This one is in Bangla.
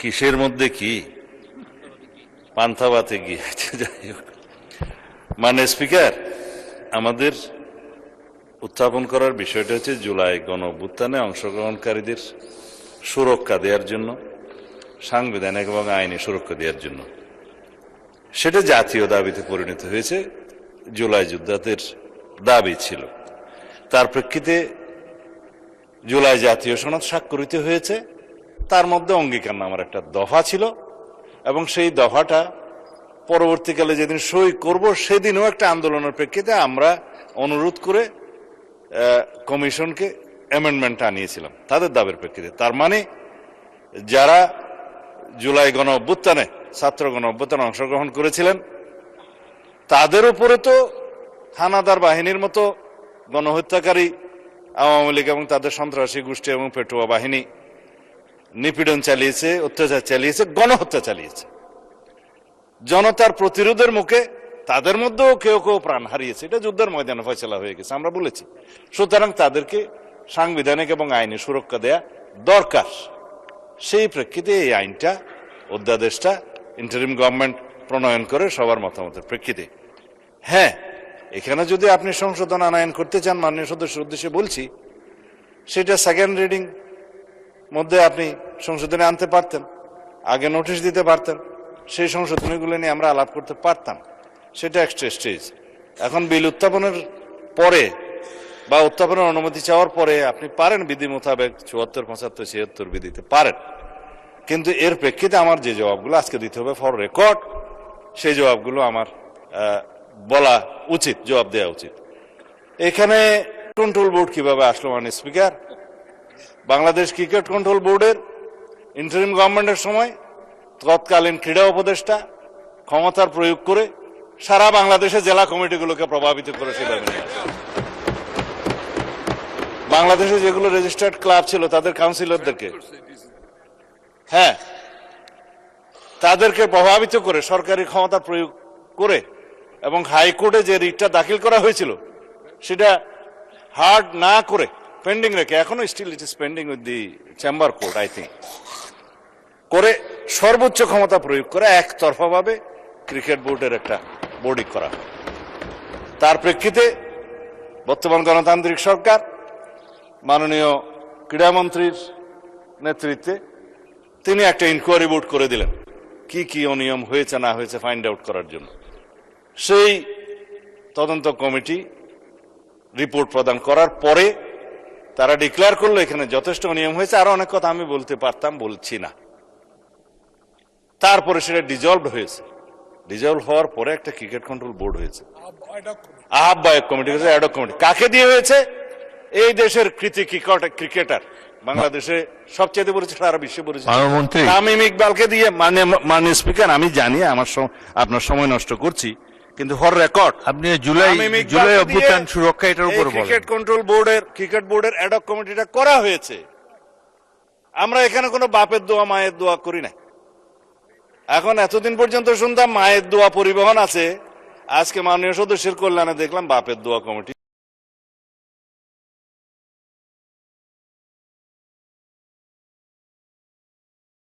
কিসের মধ্যে কি পান্থাবাতে গিয়ে, যাই হোক, মানে স্পিকার, আমাদের উত্থাপন করার বিষয়টা হচ্ছে জুলাই গণ অভ্যুত্থানে অংশগ্রহণকারীদের সুরক্ষা দেওয়ার জন্য, সাংবিধানিক এবং আইনি সুরক্ষা দেওয়ার জন্য। সেটা জাতীয় দাবিতে পরিণত হয়েছে, জুলাই যোদ্ধাদের দাবি ছিল। তার প্রেক্ষিতে জুলাই জাতীয় সনদ স্বাক্ষরিত হয়েছে, তার মধ্যে অঙ্গীকারনামার একটা দফা ছিল, এবং সেই দফাটা পরবর্তীকালে যেদিন সই করব সেদিনও একটা আন্দোলনের প্রেক্ষিতে আমরা অনুরোধ করে কমিশনকে অ্যামেন্ডমেন্ট আনিয়েছিলাম তাদের দাবির প্রেক্ষিতে। তার মানে যারা জুলাই গণ অভ্যুত্থানে, ছাত্র গণ অভ্যুত্থানে অংশগ্রহণ করেছিলেন, তাদের উপরে তো হানাদার বাহিনীর মতো গণহত্যাকারী আওয়ামী লীগ এবং তাদের সন্ত্রাসী গোষ্ঠী এবং পেটুয়া বাহিনী নিপীড়ন চালিয়েছে, অত্যাচার চালিয়েছে, গণহত্যা চালিয়েছে। জনতার প্রতিরোধের মুখে তাদের মধ্যেও কেউ কেউ প্রাণ হারিয়েছে, এটা যুদ্ধের ময়দানে ফয়সালা হয়ে গেছে, আমরা বলেছি। সুতরাং তাদেরকে সাংবিধানিক এবং আইনি সুরক্ষা দেয়া দরকার। সেই প্রেক্ষিতে এই আইনটা, অধ্যাদেশটা ইন্টারিম গভর্নমেন্ট প্রণয়ন করে সবার মতামতের প্রেক্ষিতে। হ্যাঁ, এখানে যদি আপনি সংশোধন আনয়ন করতে চান, মাননীয় সদস্যের উদ্দেশ্যে বলছি, সেটা সেকেন্ড রিডিং মধ্যে আপনি সংশোধনে আনতে পারতেন, আগে নোটিশ দিতে পারতেন, সেই সংশোধনীগুলো নিয়ে আমরা আলাপ করতে পারতাম। সেটা এক্সট্রা স্টেজ। এখন বিল উত্থাপনের পরে বা উত্থাপনের অনুমতি চাওয়ার পরে আপনি পারেন বিধি মোতাবেক ৭৪, ৭৫, ৭৬ বিধিতে পারেন, কিন্তু এর প্রেক্ষিতে আমার যে জবাবগুলো আজকে দিতে হবে ফর রেকর্ড, সেই জবাবগুলো আমার বলা উচিত, জবাব দেওয়া উচিত। এখানে কন্ট্রোল বোর্ড কিভাবে আসলো, মাননীয় স্পিকার? বাংলাদেশ ক্রিকেট কন্ট্রোল বোর্ডের ইন্টারিম গভর্নমেন্টের সময় তৎকালীন ক্রীড়া উপদেষ্টা ক্ষমতার প্রয়োগ করে সারা বাংলাদেশে জেলা কমিটিগুলোকে প্রভাবিত করে সেভাবে নিয়ে আসে। বাংলাদেশে যেগুলো রেজিস্টার্ড ক্লাব ছিল তাদের কাউন্সিলরদেরকে, হ্যাঁ, তাদেরকে প্রভাবিত করে সরকারি ক্ষমতা প্রয়োগ করে, এবং হাইকোর্টে যে রিটটা দাখিল করা হয়েছিল সেটা হার্ড না করে পেন্ডিং রেখে, এখনো still it is pending with the chamber court I think, করে সর্বোচ্চ ক্ষমতা প্রয়োগ করে একতরফাভাবে ক্রিকেট বোর্ডের একটা বোর্ডিং করা। তার প্রেক্ষিতে বর্তমান গণতান্ত্রিক সরকার মাননীয় ক্রীড়ামন্ত্রীর নেতৃত্বে তিনি একটা ইনকোয়ারি বোর্ড করে দিলেন, কি কি অনিয়ম হয়েছে না হয়েছে ফাইন্ড আউট করার জন্য। সেই তদন্ত কমিটি রিপোর্ট প্রদান করার পরে তারা ডিক্লেয়ার করলো এখানে যথেষ্ট অনিয়ম হয়েছে, আরো অনেক কথা আমি বলতে পারতাম, বলছি না। তারপরে সেটা ডিজলভ হয়েছে, ডিজলভ হওয়ার পরে একটা ক্রিকেট কন্ট্রোল বোর্ড হয়েছে, আহ্বায়ক কমিটি হয়েছে, অ্যাডক কমিটি। কাকে দিয়ে হয়েছে? এই দেশের কৃতি ক্রিকেটার, বাংলাদেশে সবচেয়ে পরিচিত, সারা বিশ্বে পরিচিত তামিম ইকবালকে দিয়ে। মাননীয় স্পিকার, আমি জানি আপনার সময় নষ্ট করছি, কিন্তু ফর রেকর্ড আপনি জুলাই অভ্যুত্থান সুরক্ষা এটার উপর বলেন। ক্রিকেট কন্ট্রোল বোর্ডের, ক্রিকেট বোর্ডের অ্যাডক কমিটিটা করা হয়েছে। আমরা এখানে কোনো বাপের দোয়া মায়ের দোয়া করি না। এখন এতদিন পর্যন্ত শুনতাম মায়ের দোয়া পরিবহন আছে, আজকে মাননীয় সদস্যের কল্যাণে দেখলাম বাপের দোয়া কমিটি